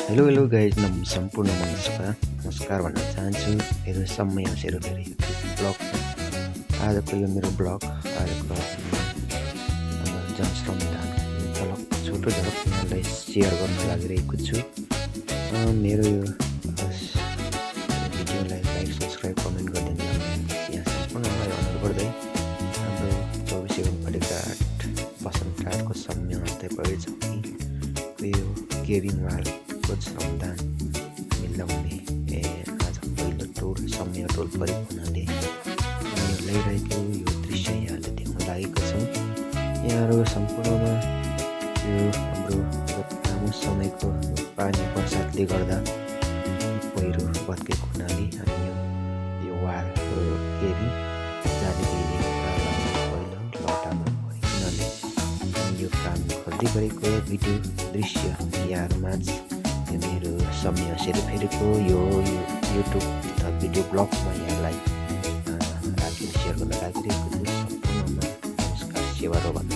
Hello guys सम्पूर्ण नमस्कार भन्न चाहन्छु। मेरो समय मेरो ब्लग आजको यो मेरो ब्लग आजको जन श्रमदान झलक छोटो झलक यहाँलाई सेयर गर्न लागिरहेको छु। मेरो यो भिडियोलाई लाइक सब्सक्राइब कमेन्ट गरिदिनु यहाँ सम्पूर्णलाई अनुरोध गर्दै हाम्रो 24 घण्टा 8% समय अन्त्य परेछ कि यो केरिङ वालको श्रमदान मिलाउने आज पहिलो टोल समय टोल परेको हुनाले यो ल्याइरहेको यो दृश्य यहाँले देख्न लागेको छौँ। यहाँहरू सम्पूर्णमा यो हाम्रो लामो समयको पानी बर्सातले गर्दा पहिरो भत्केको हुनाले हामी यो वाल केरी जाली पहिलो लटामा भएको हुनाले हामी यो काम गर्दै गरेको भिडियो दृश्य यहाँहरूमाझ यो मेरो समय फेरेको यो युट्युब तथा भिडियो ब्लगमा यहाँलाई राखेर सेयर गर्न लागिरहेको छु। सम्पूर्णमा नमस्कार सेवा र भन्न